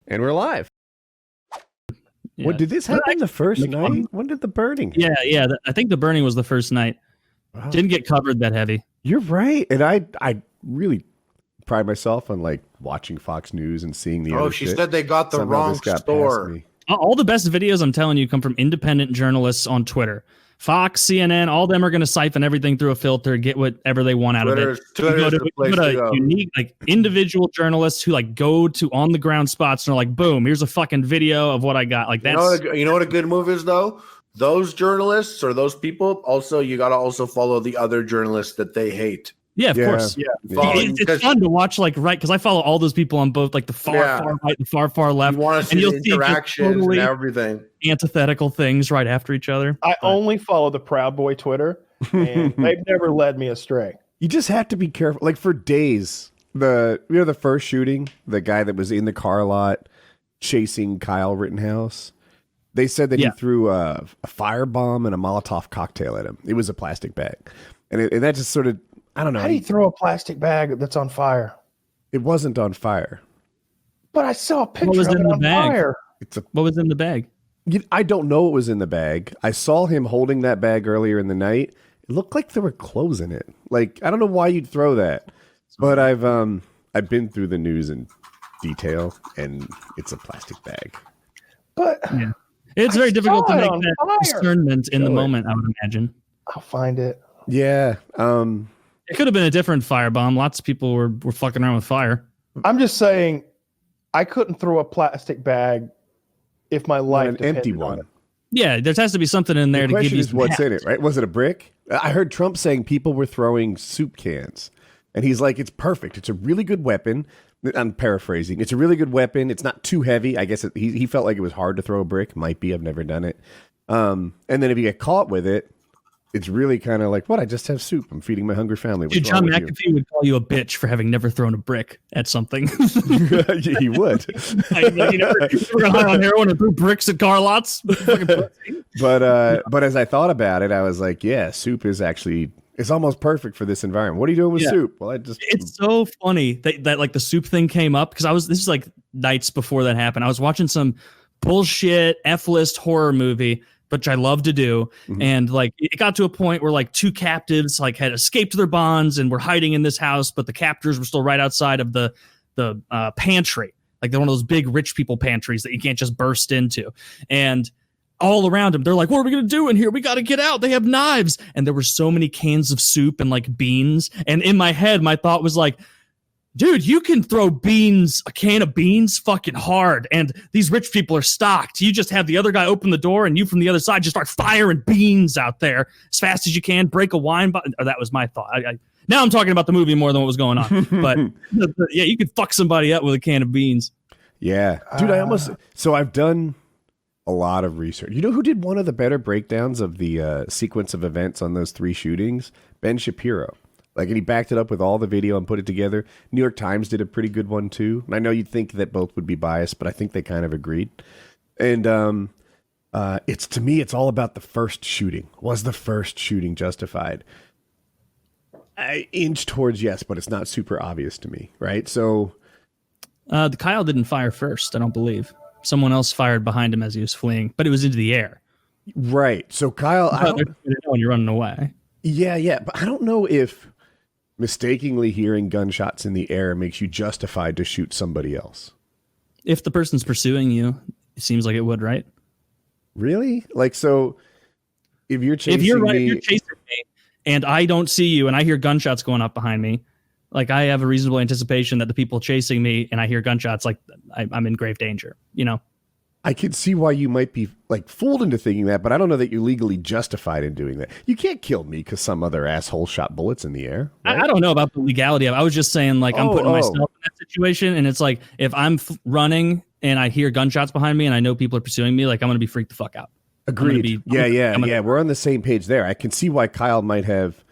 And we're live. Yeah. What did this happen the first night? When did the burning happen? Yeah. I think the burning was the first night. Wow. Didn't get covered that heavy. You're right. And I really pride myself on like watching Fox News and seeing the other she shit. said they got the wrong store. All the best videos, I'm telling you, come from independent journalists on Twitter. Fox, CNN, all of them are going to siphon everything through a filter, get whatever they want out of it. Twitter's the place to go. Unique, like individual journalists who like go to on the ground spots and are like, boom, here's a fucking video of what I got. Like that's you know what a good move is though? Those journalists or those people also, you got to also follow the other journalists that they hate. Yeah, of course. Yeah. It's fun to watch, like, right, because I follow all those people on both, like, the far right and far left. You want to see the interactions totally and everything. Antithetical things right after each other. I only follow the Proud Boy Twitter, and they've never led me astray. You just have to be careful. Like, for days, the first shooting, the guy that was in the car lot chasing Kyle Rittenhouse, they said that he threw a firebomb and a Molotov cocktail at him. It was a plastic bag. And that just sort of, I don't know. How do you throw a plastic bag that's on fire? It wasn't on fire. But I saw a picture of it on fire. What was in the bag? I don't know what was in the bag. I saw him holding that bag earlier in the night. It looked like there were clothes in it. Like, I don't know why you'd throw that. But I've been through the news in detail, and it's a plastic bag. But it's very difficult to make that discernment in the moment, I would imagine. I'll find it. Yeah. It could have been a different firebomb. Lots of people were fucking around with fire. I'm just saying, I couldn't throw a plastic bag if my life an empty one. Yeah, there has to be something in there to give you. What's in it, right? Was it a brick? I heard Trump saying people were throwing soup cans, and he's like, "It's perfect. It's a really good weapon." I'm paraphrasing. It's a really good weapon. It's not too heavy. I guess he felt like it was hard to throw a brick. Might be. I've never done it. And then if you get caught with it, it's really kind of like, what? I just have soup. I'm feeding my hungry family. Dude, John McAfee would call you a bitch for having never thrown a brick at something. He would. You never got high on heroin and threw bricks at car lots. But as I thought about it, I was like, yeah, soup is actually, it's almost perfect for this environment. What are you doing with soup? Well, it's so funny that like the soup thing came up because this is like nights before that happened. I was watching some bullshit F-list horror movie, which I love to do. Mm-hmm. And like, it got to a point where like two captives like had escaped their bonds and were hiding in this house, but the captors were still right outside of the pantry. Like they're one of those big rich people pantries that you can't just burst into. And all around them, they're like, what are we going to do in here? We got to get out. They have knives. And there were so many cans of soup and like beans. And in my head, my thought was like, dude, you can throw a can of beans fucking hard, and these rich people are stocked. You just have the other guy open the door, and you from the other side just start firing beans out there as fast as you can, break a wine bottle. That was my thought. Now I'm talking about the movie more than what was going on. But yeah, you could fuck somebody up with a can of beans. Yeah. Dude, so I've done a lot of research. You know who did one of the better breakdowns of the sequence of events on those three shootings? Ben Shapiro. Like, and he backed it up with all the video and put it together. New York Times did a pretty good one, too. And I know you'd think that both would be biased, but I think they kind of agreed. And to me, it's all about the first shooting. Was the first shooting justified? I inch towards yes, but it's not super obvious to me, right? So the Kyle didn't fire first, I don't believe. Someone else fired behind him as he was fleeing, but it was into the air. Right. So Kyle, when you're running away. Yeah. But I don't know if mistakenly hearing gunshots in the air makes you justified to shoot somebody else. If the person's pursuing you, it seems like it would, right? Really? Like, so if you're chasing if you're chasing me and I don't see you and I hear gunshots going up behind me, like I have a reasonable anticipation that the people chasing me and I hear gunshots, like I'm in grave danger, you know? I can see why you might be like fooled into thinking that, but I don't know that you're legally justified in doing that. You can't kill me because some other asshole shot bullets in the air. Right? I don't know about the legality of it. I was just saying, like, I'm putting myself in that situation, and it's like if I'm running and I hear gunshots behind me and I know people are pursuing me, like I'm going to be freaked the fuck out. Agreed. Yeah. We're on the same page there. I can see why Kyle might have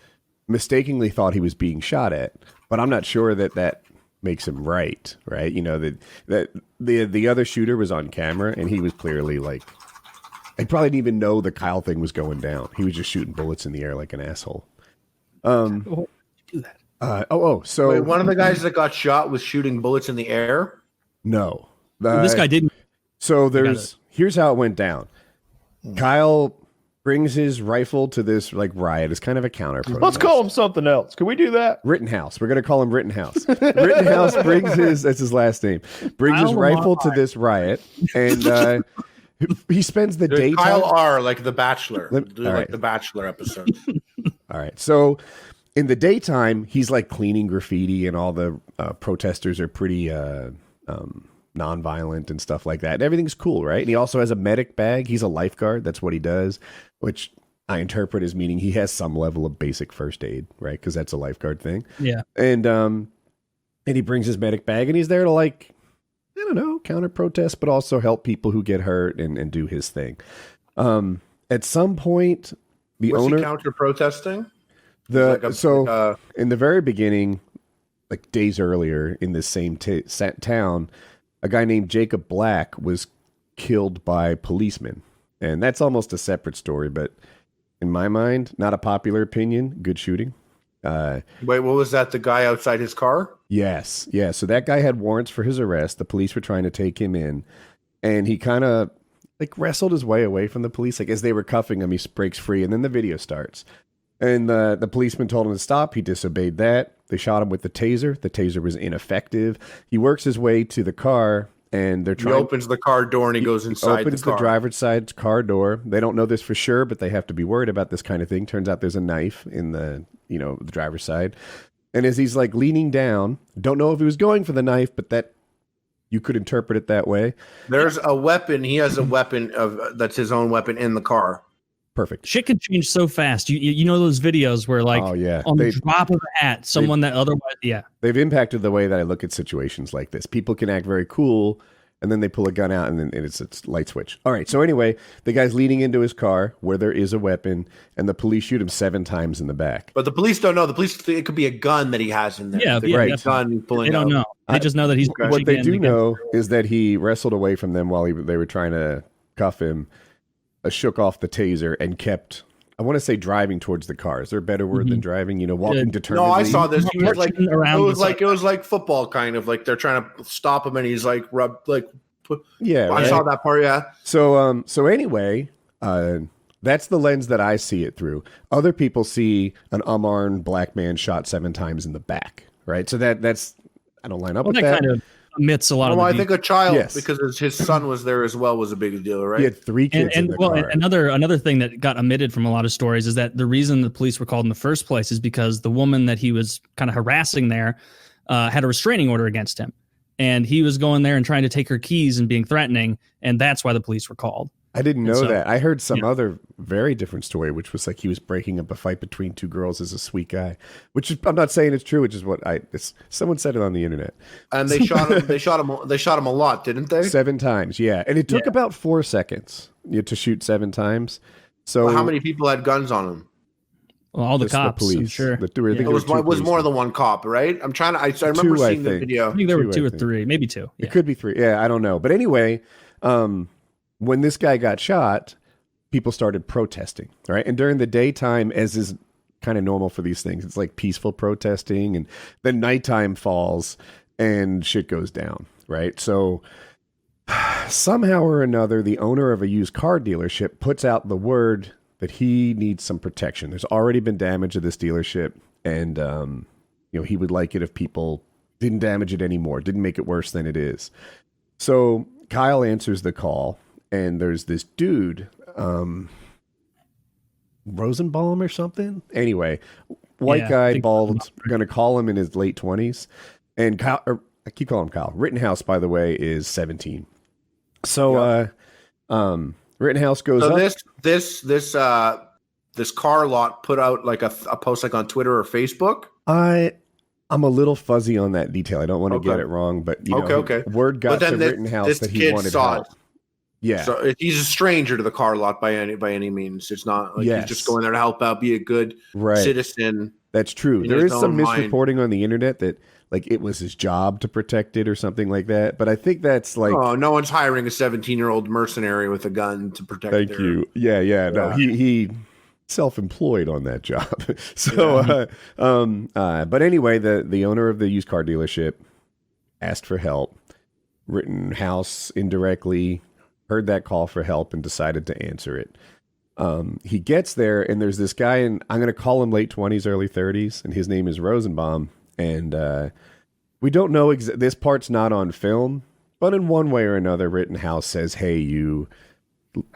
mistakenly thought he was being shot at, but I'm not sure that makes him right. You know, that the other shooter was on camera and he was clearly like, I probably didn't even know the Kyle thing was going down. He was just shooting bullets in the air like an asshole. Do that. So wait, one of the guys that got shot was shooting bullets in the air? No. This guy didn't. So here's how it went down. Kyle brings his rifle to this like riot. It's kind of a counter protest. Let's call him something else. Can we do that? Rittenhouse. We're going to call him Rittenhouse. Rittenhouse that's his last name, brings his rifle to this riot, and he spends the daytime. Kyle R, like The Bachelor. The Bachelor episode. All right. So in the daytime, he's like cleaning graffiti, and all the protesters are pretty nonviolent and stuff like that. And everything's cool, right? And he also has a medic bag. He's a lifeguard. That's what he does, which I interpret as meaning he has some level of basic first aid, right? Because that's a lifeguard thing. Yeah. And he brings his medic bag, and he's there to like, I don't know, counter protest, but also help people who get hurt and do his thing. At some point, the Was owner he counter protesting? In the very beginning, like days earlier in this same town, a guy named Jacob Black was killed by policemen. And that's almost a separate story, but in my mind, not a popular opinion, good shooting. Wait, what was that? The guy outside his car? Yes. Yeah. So that guy had warrants for his arrest. The police were trying to take him in, and he kind of like wrestled his way away from the police. Like as they were cuffing him, he breaks free, and then the video starts. And the policeman told him to stop. He disobeyed that. They shot him with the taser. The taser was ineffective. He works his way to the car, and they're trying. He opens the car door and he goes inside. Opens the driver's side car door. They don't know this for sure, but they have to be worried about this kind of thing. Turns out there's a knife in the driver's side. And as he's like leaning down, don't know if he was going for the knife, but that you could interpret it that way. There's a weapon. He has a weapon that's his own weapon in the car. Perfect. Shit can change so fast. You know those videos where like on the drop of a hat, someone that otherwise they've impacted the way that I look at situations like this. People can act very cool, and then they pull a gun out, and then it's light switch. All right. So anyway, the guy's leaning into his car where there is a weapon, and the police shoot him 7 times in the back. But the police don't know. The police think it could be a gun that he has in there. Right. Gun pulling. They don't know. They just know that he's. What they do know is that he wrestled away from them while they were trying to cuff him. Shook off the taser and kept, I want to say, driving towards the car. Is there a better word than driving? Walking determinedly. No, I saw this. He was like, it was like football kind of like they're trying to stop him, and he's like yeah. I saw that part. Yeah. So anyway, that's the lens that I see it through. Other people see an unarmed black man shot 7 times in the back. Right. So that's I don't line up with that. Kind of omits a lot of. I think a child because his son was there as well was a big deal, right? He had 3 kids in the car. Another thing that got omitted from a lot of stories is that the reason the police were called in the first place is because the woman that he was kind of harassing there had a restraining order against him, and he was going there and trying to take her keys and being threatening, and that's why the police were called. I didn't know that. I heard some other very different story, which was like he was breaking up a fight between 2 girls as a sweet guy, which is, I'm not saying it's true, which is what someone said it on the internet. And they shot him. They shot him a lot, didn't they? 7 times, yeah. And it took about 4 seconds to shoot 7 times. So how many people had guns on him? Well, all the cops, police. I'm sure. It was more than 1 cop, right? I'm trying to. I remember seeing the video. I think there were 2 or 3, maybe 2. It could be 3. Yeah, I don't know. But anyway, when this guy got shot, people started protesting, right? And during the daytime, as is kind of normal for these things, it's like peaceful protesting, and then nighttime falls and shit goes down, right? So somehow or another, the owner of a used car dealership puts out the word that he needs some protection. There's already been damage to this dealership, and he would like it if people didn't damage it anymore, didn't make it worse than it is. So Kyle answers the call, and there's this dude, Rosenbaum or something. Anyway, white guy, bald, going to call him in his late 20s. And Kyle, I keep calling him Kyle. Rittenhouse, by the way, is 17. So Rittenhouse goes up. This car lot put out like a post like on Twitter or Facebook. I'm a little fuzzy on that detail. I don't want to get it wrong, but word got to Rittenhouse that he wanted help. Yeah. So he's a stranger to the car lot by any means. It's not like he's just going there to help out, be a good citizen. That's true. There is some misreporting on the internet that like it was his job to protect it or something like that. But I think that's like, oh, no one's hiring a 17-year-old mercenary with a gun to protect. Thank you. Yeah. No, he self-employed on that job. So, but anyway, the owner of the used car dealership asked for help. Rittenhouse indirectly heard that call for help and decided to answer it. He gets there, and there's this guy, and I'm going to call him late 20s, early 30s, and his name is Rosenbaum. And we don't know, this part's not on film, but in one way or another, Rittenhouse says, hey, you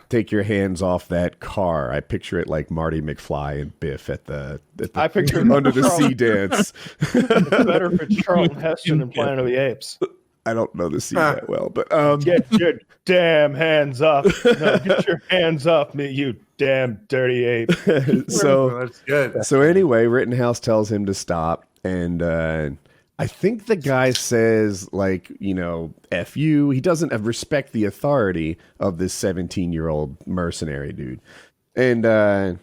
take your hands off that car. I picture it like Marty McFly and Biff at the I picture it under the sea dance. It's better if it's Charlton Heston in Planet of the Apes. I don't know the scene that well, but Get your damn hands up. No, get your hands off me, you damn dirty ape. That's good. So anyway, Rittenhouse tells him to stop, and I think the guy says, like, you know, F you. He doesn't respect the authority of this 17-year-old mercenary dude. And I'm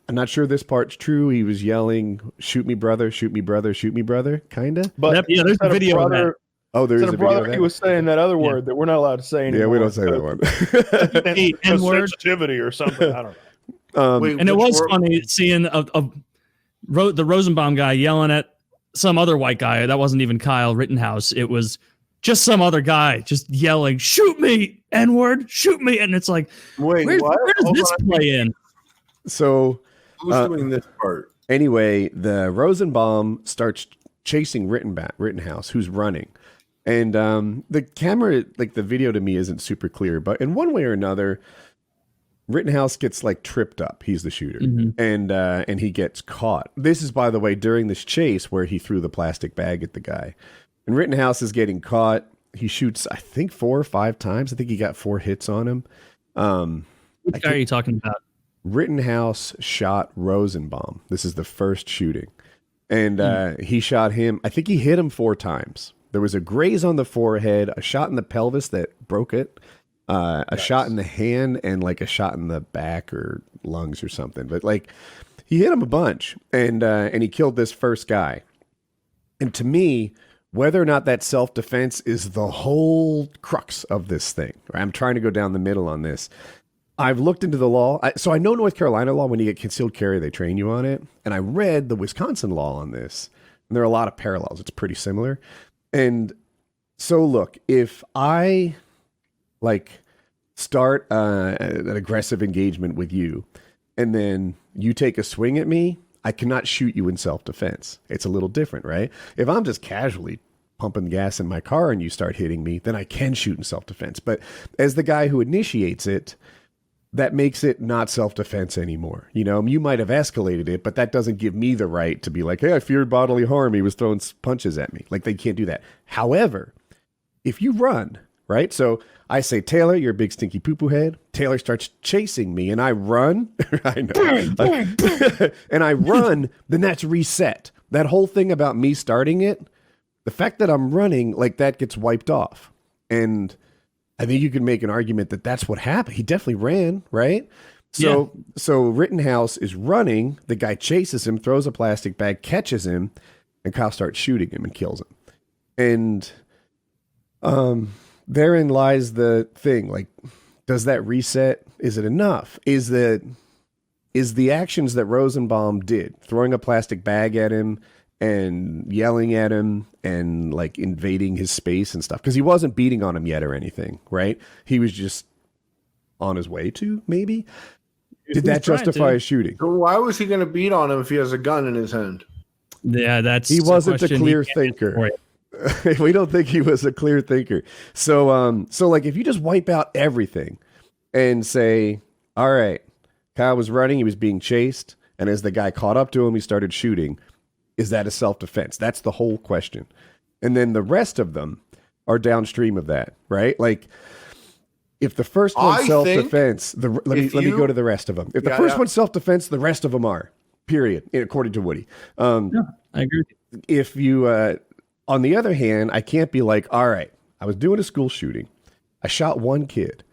not sure this part's true. He was yelling, shoot me, brother, shoot me, brother, shoot me, brother, kind of. But yeah, there's a video of that. Oh, there's a video brother, of that? he was saying that other word that we're not allowed to say anymore. Yeah, we don't say that one. N-word. Sensitivity or something. I don't know. Wait, And it which was word- funny seeing the Rosenbaum guy yelling at some other white guy. That wasn't even Kyle Rittenhouse. It was just some other guy just yelling, shoot me, N-word, shoot me. And it's like, Wait, where what? does Hold this on. play in? So Who's doing this part? anyway, the Rosenbaum starts chasing Rittenhouse, who's running. And the camera, like the video to me isn't super clear, but in one way or another, Rittenhouse gets like tripped up. He's the shooter, and he gets caught. This is, by the way, during this chase where he threw the plastic bag at the guy. And Rittenhouse is getting caught. He shoots, I think, 4 or 5 times. I think he got 4 hits on him. Which guy are you talking about? Rittenhouse shot Rosenbaum. This is the first shooting. And he shot him. I think he hit him 4 times. There was a graze on the forehead, a shot in the pelvis that broke it, a shot in the hand, and like a shot in the back or lungs or something. But like he hit him a bunch, and he killed this first guy. And to me, whether or not that's self-defense is the whole crux of this thing. I'm trying to go down the middle on this. I've looked into the law. So I know North Carolina law, when you get concealed carry, they train you on it. And I read the Wisconsin law on this. And there are a lot of parallels. It's pretty similar. And so look, if I like start an aggressive engagement with you, and then you take a swing at me, I cannot shoot you in self-defense. It's a little different, right? If I'm just casually pumping gas in my car and you start hitting me, then I can shoot in self-defense. But as the guy who initiates it, that makes it not self-defense anymore. You know, you might have escalated it, but that doesn't give me the right to be like, hey, I feared bodily harm. He was throwing punches at me. Like, they can't do that. However, if you run, right? So I say, Taylor, you're a big stinky poo-poo head. Taylor starts chasing me and I run. I know. And I run, then that's reset. That whole thing about me starting it, the fact that I'm running, like, that gets wiped off. And I think you can make an argument that that's what happened. He definitely ran, right? So Rittenhouse is running. The guy chases him, throws a plastic bag, catches him, and Kyle starts shooting him and kills him. And therein lies the thing. Like, does that reset? Is it enough? Is the actions that Rosenbaum did, throwing a plastic bag at him and yelling at him and like invading his space and stuff, because he wasn't beating on him yet or anything, right? He was just on his way to, maybe. Did that justify his shooting? So why was he going to beat on him if he has a gun in his hand? Yeah, that's He wasn't a question clear you can't thinker. answer for you. We don't think he was a clear thinker. So like, if you just wipe out everything and say, all right, Kyle was running, he was being chased, and as the guy caught up to him, he started shooting. Is that a self-defense? That's the whole question. And then the rest of them are downstream of that, right? Like, if the first one's self-defense, let me go to the rest of them. If the first one's self-defense, the rest of them are, period, according to Woody. Yeah, I agree. If you, on the other hand, I can't be like, all right, I was doing a school shooting. I shot one kid.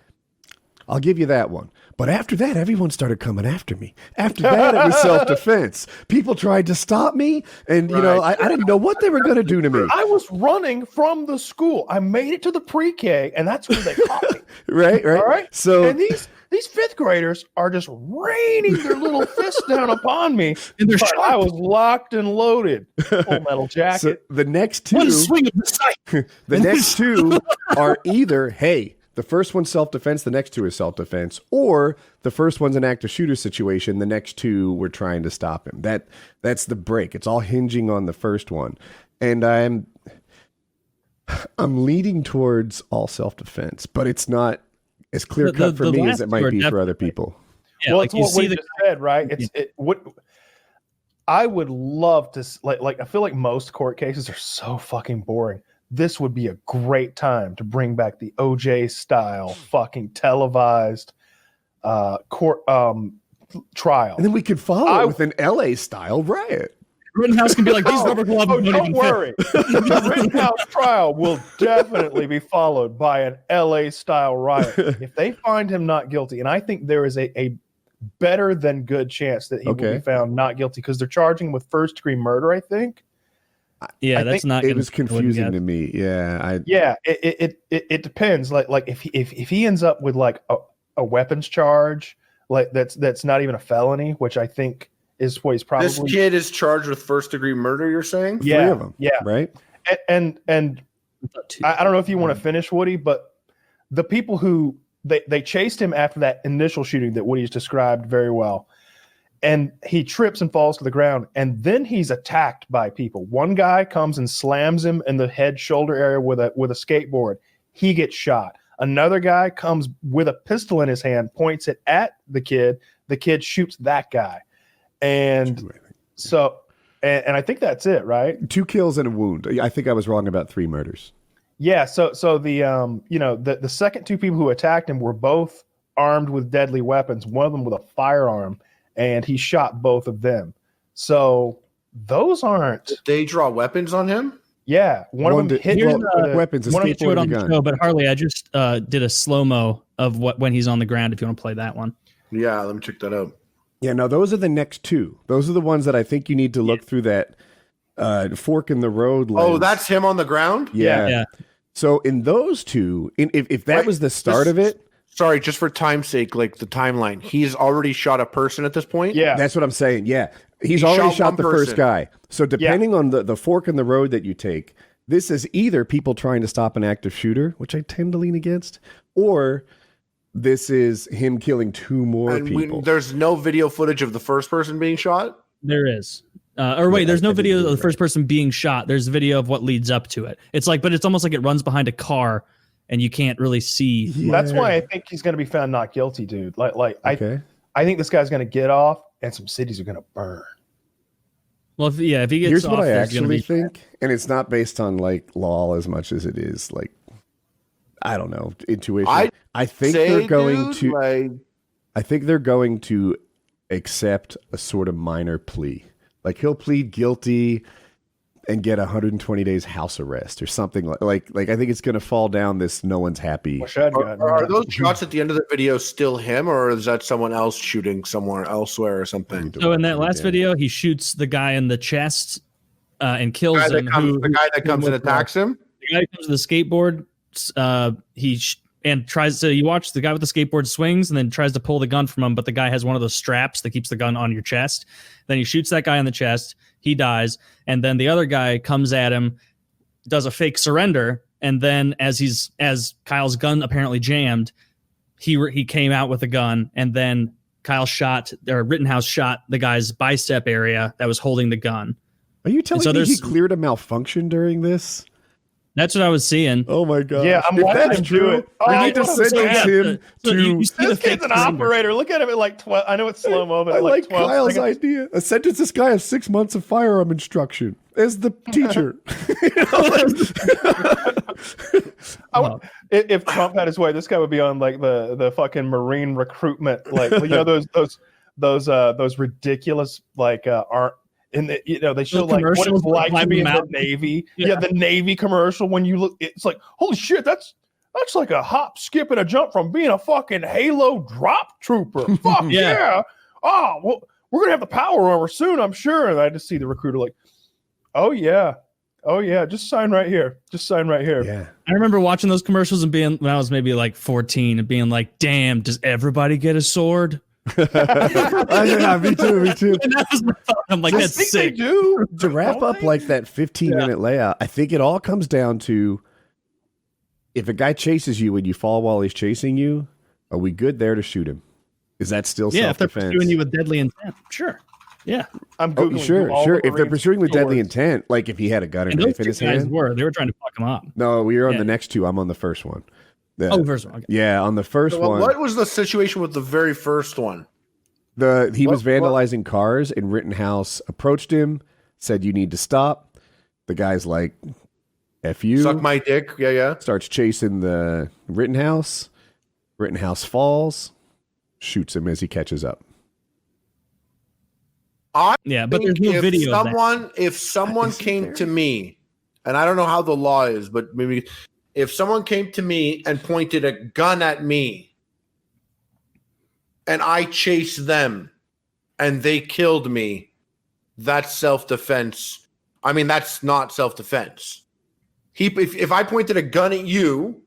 I'll give you that one. But after that, everyone started coming after me. After that, it was self-defense. People tried to stop me, and you know, I didn't know what they were going to do to me. I was running from the school. I made it to the pre-K, and that's when they caught me. Right. All right. So, and these fifth graders are just raining their little fists down upon me. And they're But I sharp. was locked and loaded. Full Metal Jacket. So the next two, One swing of the sight. the next two are either, hey, the first one's self-defense, the next two is self-defense, or the first one's an active shooter situation, the next two we're trying to stop him. That's the break. It's all hinging on the first one. And I'm leaning towards all self-defense, but it's not as clear-cut for me as it might be for other people. Yeah, well, like it's you what see we the just said, right? I would love to like. I feel like most court cases are so fucking boring. This would be a great time to bring back the OJ style fucking televised court trial. And then we could follow it with an LA style riot. Rittenhouse can be like, these rubber gloves don't don't even worry. The Rittenhouse trial will definitely be followed by an LA style riot. If they find him not guilty, and I think there is a better than good chance that he will be found not guilty because they're charging him with first degree murder, I think. Yeah, I that's think not. It was confusing to me. Yeah, it depends. Like if he ends up with like a weapons charge, like that's not even a felony, which I think is what he's probably. This kid is charged with first degree murder. You're saying? Three of them. Yeah, right. And I don't know if you want to finish, Woody, but the people who they chased him after that initial shooting that Woody's described very well. And he trips and falls to the ground. And then he's attacked by people. One guy comes and slams him in the head shoulder area with a skateboard. He gets shot. Another guy comes with a pistol in his hand, points it at the kid. The kid shoots that guy. And so, and I think that's it, right? 2 kills and a wound. I think I was wrong about 3 murders. Yeah. So the the second 2 people who attacked him were both armed with deadly weapons. One of them with a firearm. And he shot both of them. So those aren't. Did they draw weapons on him? Yeah, one of them hit weapons. One of them threw it on the gun. show, but Harley, I just did a slow mo of when he's on the ground. If you want to play that one, Yeah, let me check that out. Yeah, no, those are the next 2. Those are the ones that I think you need to look through that fork in the road lens. Oh, that's him on the ground? Yeah. So in those 2, if that was the start of it. Sorry, just for time's sake, like the timeline. He's already shot a person at this point? Yeah. That's what I'm saying. Yeah. He's already shot the first guy. So depending on the fork in the road that you take, this is either people trying to stop an active shooter, which I tend to lean against, or this is him killing 2 more people. There's no video footage of the first person being shot? there is. There's no video of the first person being shot. There's a video of what leads up to it. It's like, but it's almost like it runs behind a car and you can't really see. Yeah. That's why I think he's going to be found not guilty, dude. I think this guy's going to get off and some cities are going to burn. Well, if he gets Here's off, what I there's gonna actually be- think, and it's not based on like law as much as it is like, I don't know, intuition. I think they're going to. I think they're going to accept a sort of minor plea. Like he'll plead guilty and get 120 days house arrest or something like I think it's going to fall down this no one's happy. Are those shots at the end of the video still him, or is that someone else shooting somewhere elsewhere or something? So in that last video, he shoots the guy in the chest and kills him. The guy that comes and attacks him? The guy who comes with the skateboard, you watch the guy with the skateboard swings and then tries to pull the gun from him, but the guy has one of those straps that keeps the gun on your chest. Then he shoots that guy in the chest. He dies. And then the other guy comes at him, does a fake surrender. And then as Kyle's gun apparently jammed, he came out with a gun. And then Rittenhouse shot the guy's bicep area that was holding the gun. Are you telling me he cleared a malfunction during this? That's what I was seeing. Oh my god! Yeah, I'm watching him do it. We need to sentence him to. This kid's an operator. Look at him at like 12. I know it's slow mo, but I like 12 Kyle's seconds. idea. Sentence this guy of 6 months of firearm instruction as the teacher. If Trump had his way, this guy would be on like the fucking Marine recruitment, like those ridiculous like aren't. And they show like what it's like to be in the Navy. Yeah, the Navy commercial. When you look, it's like, holy shit, that's like a hop, skip, and a jump from being a fucking Halo drop trooper. Fuck yeah. Oh, well, we're gonna have the power armor soon, I'm sure. And I just see the recruiter like, oh yeah, Oh yeah, just sign right here. Just sign right here. Yeah. I remember watching those commercials and being, when I was maybe like 14, and being like, damn, does everybody get a sword? Yeah, me too. And that was my thought. I'm like, I that's think sick. they do. To wrap Don't up they? like that 15-minute layout, I think it all comes down to if a guy chases you and you fall while he's chasing you, are we good there to shoot him? Is that still Yeah, if they're self-defense? pursuing you with deadly intent. Sure. Yeah. I'm Oh, Googling sure. all the If they're Marines pursuing with deadly swords. intent, like if he had a gun and And a those knife in two his guys hand. they were trying to fuck him up. No, we were on Yeah. the next two. I'm on the first one. First one. Okay. Yeah, on the first Well, one. what was the situation with the very first one? He was What- vandalizing cars, and Rittenhouse approached him, said, "You need to stop." The guy's like, "F you." Suck my dick. Yeah. Starts chasing the Rittenhouse. Rittenhouse falls, shoots him as he catches up. Yeah, but there's think no if video of that. if someone Isn't came there? to me, and I don't know how the law is, but maybe if someone came to me and pointed a gun at me and I chased them and they killed me, that's self-defense. I mean, that's not self-defense. If I pointed a gun at you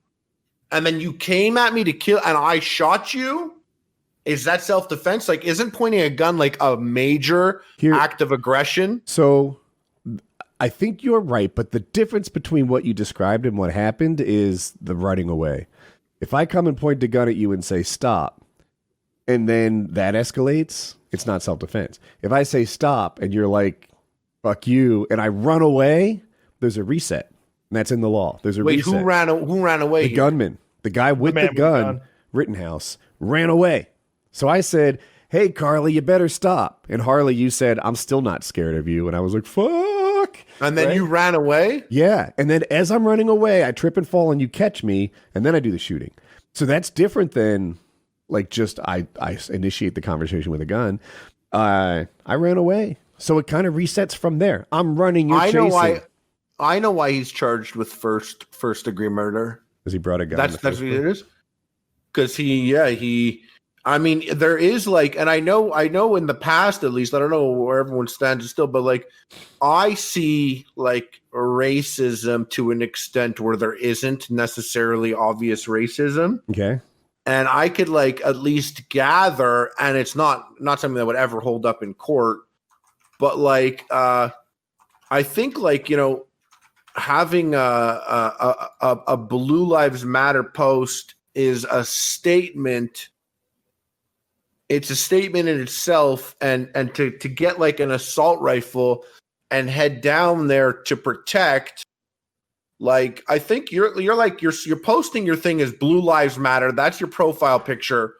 and then you came at me to kill and I shot you, is that self-defense? Like, isn't pointing a gun like a major act of aggression? So I think you're right, but the difference between what you described and what happened is the running away. If I come and point a gun at you and say stop, and then that escalates, it's not self-defense. If I say stop and you're like, fuck you, and I run away, there's a reset. And that's in the law. There's a Wait, reset. who ran away? The here? gunman. The guy with man the with the gun, gun. Rittenhouse, ran away. So I said, hey, Carly, you better stop. And Harley, you said, I'm still not scared of you. And I was like, fuck. And then you ran away? Yeah. And then as I'm running away, I trip and fall and you catch me. And then I do the shooting. So that's different than like just I initiate the conversation with a gun. I ran away. So it kind of resets from there. I'm running, you're chasing. I know why he's charged with first degree murder. Because he brought a gun. That's what it is. Because I mean, there is like, and I know in the past, at least, I don't know where everyone stands still, but like, I see like racism to an extent where there isn't necessarily obvious racism. Okay. And I could like at least gather, and it's not something that would ever hold up in court, but like, I think like, you know, having a Blue Lives Matter post is a statement. It's a statement in itself, and to get like an assault rifle and head down there to protect, like I think you're posting your thing as Blue Lives Matter. That's your profile picture.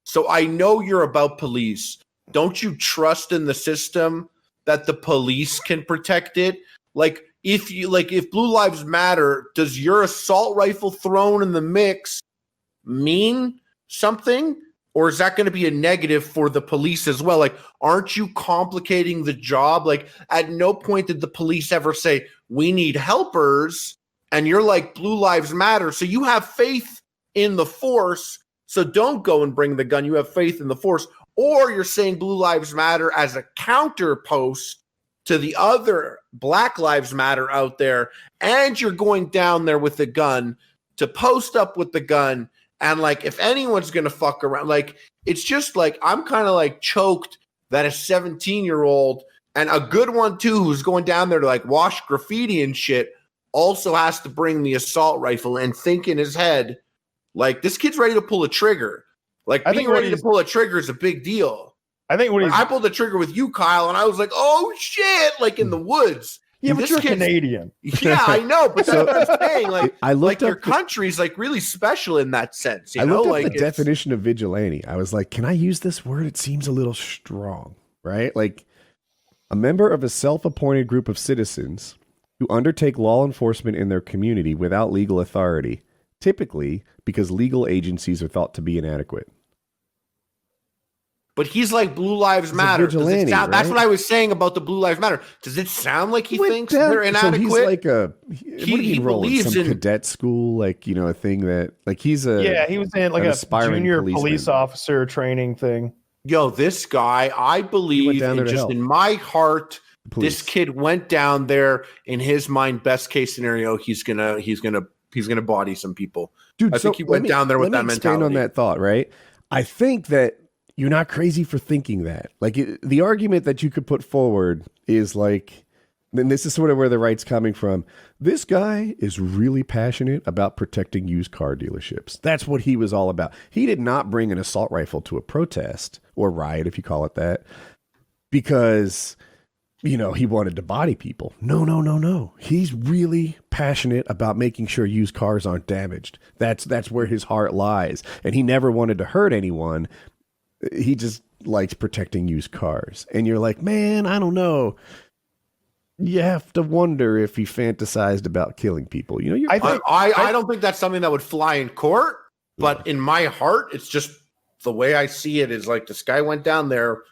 So I know you're about police. Don't you trust in the system that the police can protect it? Like if Blue Lives Matter, does your assault rifle thrown in the mix mean something? Or is that going to be a negative for the police as well? Like, aren't you complicating the job? Like, at no point did the police ever say, we need helpers. And you're like, Blue Lives Matter. So you have faith in the force. So don't go and bring the gun. You have faith in the force. Or you're saying Blue Lives Matter as a counter post to the other Black Lives Matter out there. And you're going down there with the gun to post up with the gun. And like, if anyone's going to fuck around, like, it's just like, I'm kind of like choked that a 17-year-old and a good one too, who's going down there to like wash graffiti and shit, also has to bring the assault rifle and think in his head, like, this kid's ready to pull a trigger. Like, I being think ready to pull a trigger is a big deal. I think Like, I pulled the trigger with you, Kyle, and I was like, oh shit, like in the woods. yeah, but This you're kid's- Canadian. Yeah, I know, but that's what I'm saying. Like, I looked like your up country's like really special in that sense. You I know, looked up like the it's- definition of vigilante. I was like, can I use this word? It seems a little strong, right? Like a member of a self-appointed group of citizens who undertake law enforcement in their community without legal authority, typically because legal agencies are thought to be inadequate. But he's like Blue Lives a Matter. Does it vigilante, sound, That's right? what I was saying about the Blue Lives Matter. Does it sound like he Went thinks down- they're inadequate? So he's like what do you he enroll in believes some in- cadet school, like, you know, a thing that like he's a Yeah, he was in like an a aspiring junior policeman. police officer training thing. Yo, this guy, I believe, down there to just help. in my heart This kid went down there. In his mind, best case scenario, he's gonna body some people. Dude, I think he went down there with that mentality. On that thought, right? I think that you're not crazy for thinking that. Like the argument that you could put forward is like, and this is sort of where the right's coming from. This guy is really passionate about protecting used car dealerships. That's what he was all about. He did not bring an assault rifle to a protest or riot, if you call it that, because, you know, he wanted to body people. No. He's really passionate about making sure used cars aren't damaged. That's where his heart lies. And he never wanted to hurt anyone. He just likes protecting used cars. And you're like, man, I don't know. You have to wonder if he fantasized about killing people. You know, I don't think that's something that would fly in court, but in my heart, it's just the way I see it is like this guy went down there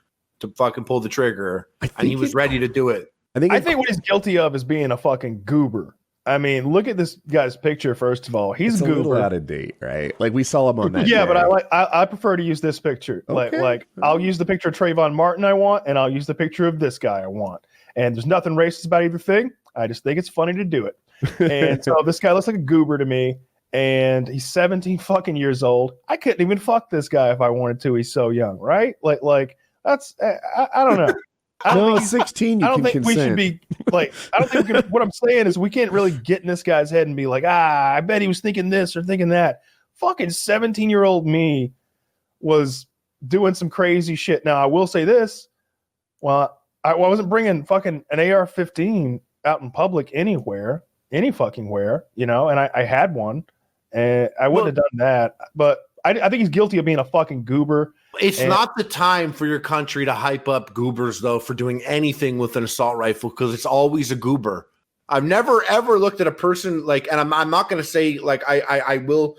to fucking pull the trigger and he was ready to do it. I think what he's guilty of is being a fucking goober. I mean, look at this guy's picture. First of all, he's a little out of date, right? Like we saw him on that. Yeah, but I prefer to use this picture. Okay. Like I'll use the picture of Trayvon Martin I want, and I'll use the picture of this guy I want. And there's nothing racist about either thing. I just think it's funny to do it. And so this guy looks like a goober to me, and he's 17 fucking years old. I couldn't even fuck this guy if I wanted to. He's so young, right? Like that's I don't know. I don't think 16. You I don't can think consent. we should be like. I don't think we can, what I'm saying is we can't really get in this guy's head and be like, I bet he was thinking this or thinking that. Fucking 17-year-old me was doing some crazy shit. Now I will say this: well, I wasn't bringing fucking an AR-15 out in public anywhere, any fucking where, you know. And I had one, and I wouldn't have done that. But I think he's guilty of being a fucking goober. It's not the time for your country to hype up goobers, though, for doing anything with an assault rifle, because it's always a goober. I've never, ever looked at a person like, and I'm not going to say like I will.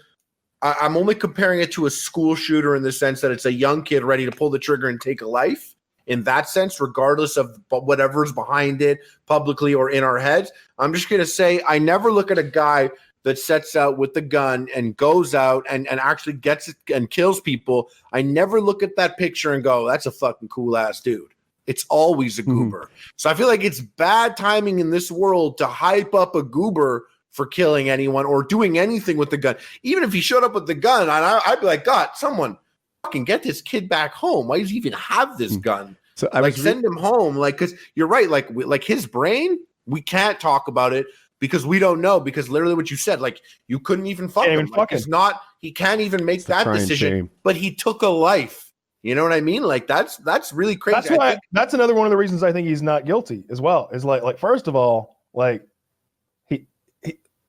I'm only comparing it to a school shooter in the sense that it's a young kid ready to pull the trigger and take a life. In that sense, regardless of whatever's behind it, publicly or in our heads, I'm just going to say I never look at a guy that sets out with the gun and goes out and actually gets it and kills people. I never look at that picture and go, that's a fucking cool ass dude. It's always a goober. So I feel like it's bad timing in this world to hype up a goober for killing anyone or doing anything with the gun. Even if he showed up with the gun, I'd be like, God, someone fucking get this kid back home. Why does he even have this gun? So I like send him home. Like, cause you're right. Like his brain, we can't talk about it because we don't know, because literally what you said, like you couldn't even fuck him. Like, he can't even make that decision, but he took a life. You know what I mean? Like that's really crazy. That's another one of the reasons I think he's not guilty as well. Is like first of all, like he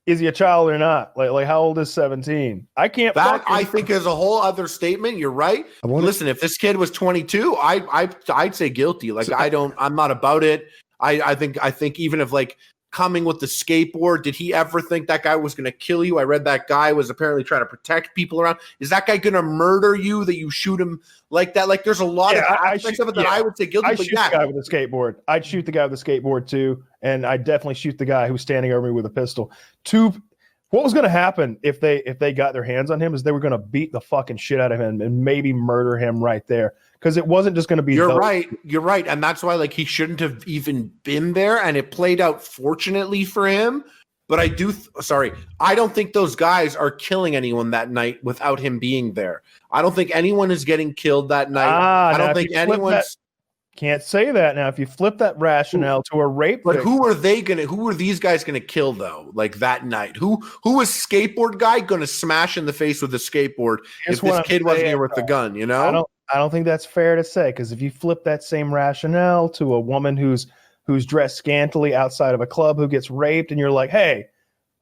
is he a child or not? Like how old is 17? I can't. That I think is a whole other statement. You're right. Listen, if this kid was 22, I'd say guilty. Like I'm not about it. I think even if like coming with the skateboard, did he ever think that guy was going to kill you? I read that guy was apparently trying to protect people around. Is that guy going to murder you that you shoot him like that? Like there's a lot of aspects of it that I would say guilty. I'd shoot the guy with a skateboard. I'd shoot the guy with a skateboard too. And I'd definitely shoot the guy who's standing over me with a pistol. What was going to happen if they got their hands on him is they were going to beat the fucking shit out of him and maybe murder him right there. Because it wasn't just going to be. You're right. And that's why like he shouldn't have even been there. And it played out fortunately for him. But I don't think those guys are killing anyone that night without him being there. I don't think anyone is getting killed that night. I don't think anyone's. Can't say that now. If you flip that rationale to a rape, but who are these guys gonna kill though? Like that night, who is skateboard guy gonna smash in the face with a skateboard if this kid wasn't here with the gun? You know, I don't think that's fair to say, because if you flip that same rationale to a woman who's dressed scantily outside of a club who gets raped, and you're like, hey,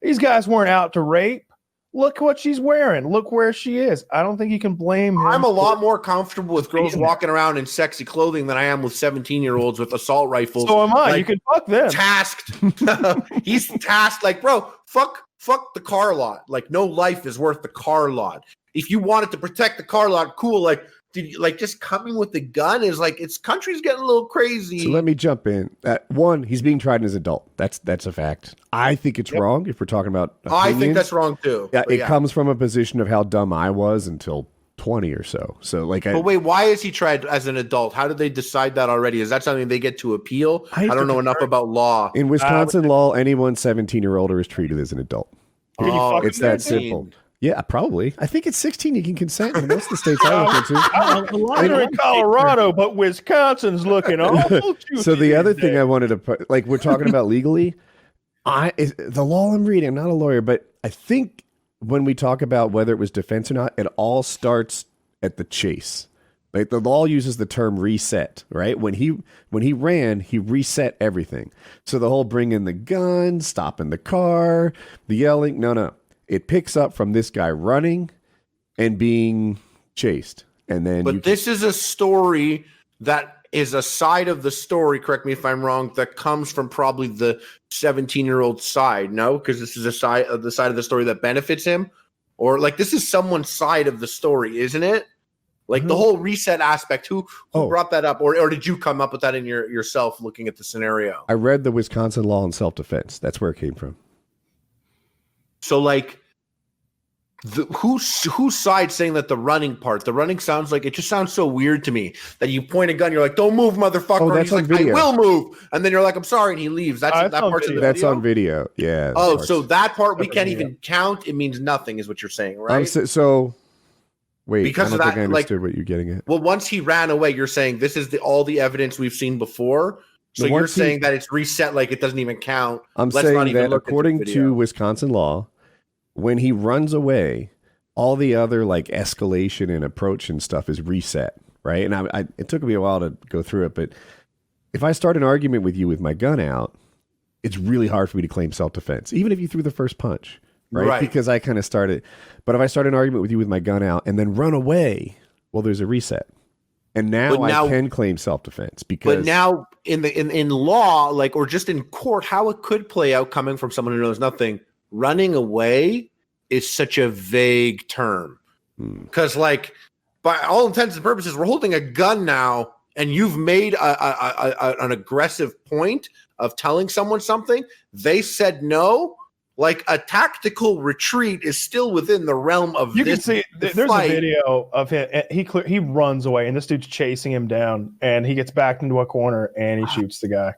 these guys weren't out to rape. Look what she's wearing. Look where she is. I don't think you can blame him. I'm a lot more comfortable with girls walking around in sexy clothing than I am with 17-year-olds with assault rifles. So am I. Like, you can fuck them. Tasked. He's tasked. Like, bro, fuck the car lot. Like, no life is worth the car lot. If you wanted to protect the car lot, cool. Like, just coming with the gun is like, country's getting a little crazy. So let me jump in. One, he's being tried as an adult. That's a fact. I think it's wrong if we're talking about opinions. I think that's wrong too. Yeah, it comes from a position of how dumb I was until 20 or so. So like, But wait, why is he tried as an adult? How did they decide that already? Is that something they get to appeal? I don't know enough about law. in Wisconsin law, anyone 17 or older is treated as an adult. It's that simple. Yeah, probably. I think it's 16. You can consent in most of the states I look into. They're in Colorado, but Wisconsin's looking awful. So the other thing I wanted to put, like we're talking about legally, the law I'm reading, I'm not a lawyer, but I think when we talk about whether it was defense or not, it all starts at the chase. Like the law uses the term reset, right? When he ran, he reset everything. So the whole bringing the gun, stopping the car, the yelling, no. It picks up from this guy running and being chased. And then this is a story that is a side of the story, correct me if I'm wrong, that comes from probably the 17-year-old side, no? Because this is the side of the story that benefits him? Or like this is someone's side of the story, isn't it? Like the whole reset aspect, who brought that up? Or did you come up with that in yourself looking at the scenario? I read the Wisconsin law on self-defense. That's where it came from. So like whose side saying that the running sounds like, it just sounds so weird to me that you point a gun, you're like, don't move, motherfucker. Oh, and he's like, video. I will move. And then you're like, I'm sorry. And he leaves. That part's in the video. That's on video. Yeah. Oh, so that part we can't even count. It means nothing is what you're saying, right? So wait, because I don't of that, think I understood what you're getting at. Well, once he ran away, you're saying this is all the evidence we've seen before. So you're saying that it's reset, like it doesn't even count. I'm saying that according to Wisconsin law, when he runs away, all the other like escalation and approach and stuff is reset, right? And it took me a while to go through it, but if I start an argument with you with my gun out, it's really hard for me to claim self-defense, even if you threw the first punch, right? Because I kind of started. But if I start an argument with you with my gun out and then run away, well, there's a reset. And now I can claim self-defense because. But now in law, like, or just in court, how it could play out coming from someone who knows nothing, running away is such a vague term. Because like, by all intents and purposes, we're holding a gun now and you've made an aggressive point of telling someone something. They said no. Like a tactical retreat is still within the realm of you this. can see there's a video of him. He runs away and this dude's chasing him down and he gets backed into a corner and he shoots the guy.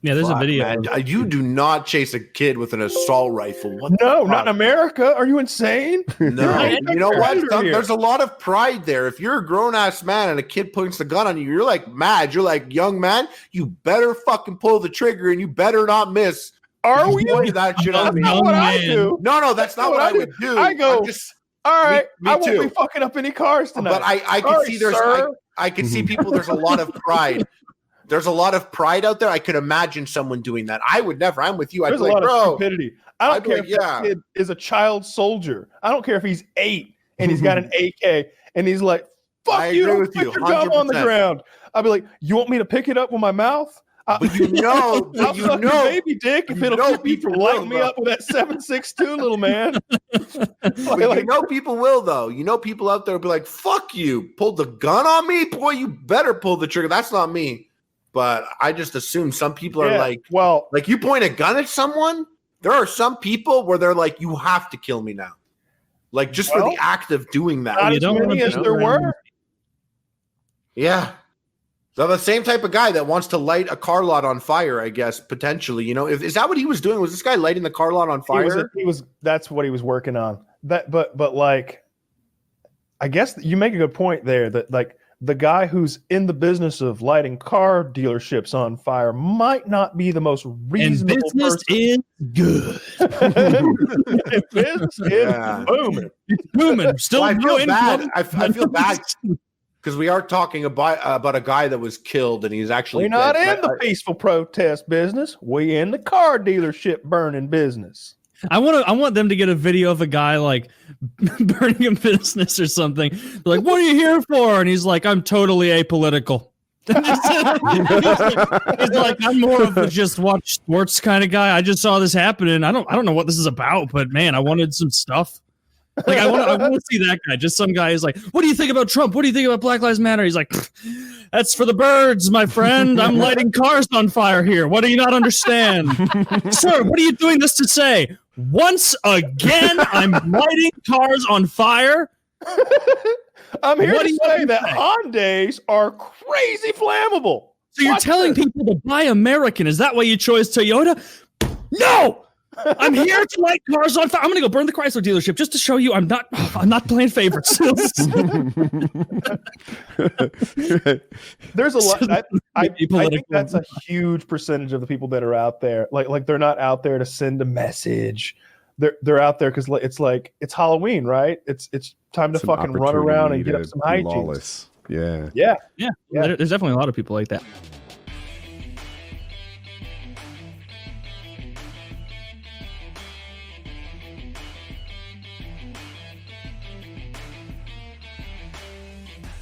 Yeah, there's a video. Man, you do not chase a kid with an assault rifle. No, not in America. Are you insane? No. You know what? There's a lot of pride there. If you're a grown-ass man and a kid points the gun on you, you're like mad. You're like, young man, you better fucking pull the trigger and you better not miss. Are we? That shit on me. That's what I do. No, that's not what I would do. I go, all right, I won't be fucking up any cars tonight. But I can see I can see people, there's a lot of pride. There's a lot of pride out there. I could imagine someone doing that. I would never. I'm with you. I'd There's be a like, lot bro. of stupidity. I don't care if that kid is a child soldier. I don't care if he's 8 and he's got an AK and he's like, fuck you, don't put your gun on the ground. I'll be like, you want me to pick it up with my mouth? But you know, I'll suck your baby dick if it'll keep you from lighting me up with that 7.62, little man. You know people will, though. You know people out there will be like, fuck you. Pulled the gun on me? Boy, you better pull the trigger. That's not me. But I just assume some people are like, well, like you point a gun at someone. There are some people where they're like, you have to kill me now. Like just for the act of doing that. Not as many as there were. Yeah. So the same type of guy that wants to light a car lot on fire, I guess, potentially, you know, is that what he was doing? Was this guy lighting the car lot on fire? He was that's what he was working on. But like, I guess you make a good point there that like the guy who's in the business of lighting car dealerships on fire might not be the most reasonable and business person. Is good. Business is booming. It's booming. Still, I feel bad. I feel bad. Because we are talking about a guy that was killed, and he's actually we're not in the peaceful protest business. We in the car dealership burning business. I want them to get a video of a guy like burning a business or something. They're like, "What are you here for?" And he's like, "I'm totally apolitical." He's like, "I'm more of a just watch sports kind of guy. I just saw this happening. I don't know what this is about, but man, I wanted some stuff." Like I want to see that guy. Just some guy who's like, "What do you think about Trump? What do you think about Black Lives Matter?" He's like, "That's for the birds, my friend. I'm lighting cars on fire here. What do you not understand?" "Sir, what are you doing this to say?" "Once again, I'm lighting cars on fire." I'm here What to do you say have to that say? Hyundais are crazy flammable. So you're Watch telling this. people to buy American? Is that why you chose Toyota? No, I'm here to light cars on fire. I'm gonna go burn the Chrysler dealership just to show you I'm not playing favorites. There's a lot. I Be think political. that's a huge percentage of the people that are out there. Like they're not out there to send a message. They're out there because it's Halloween, right? It's time to Some fucking run around and opportunity get up to some be hijinks. lawless. Yeah. Yeah. Yeah, there's definitely a lot of people like that.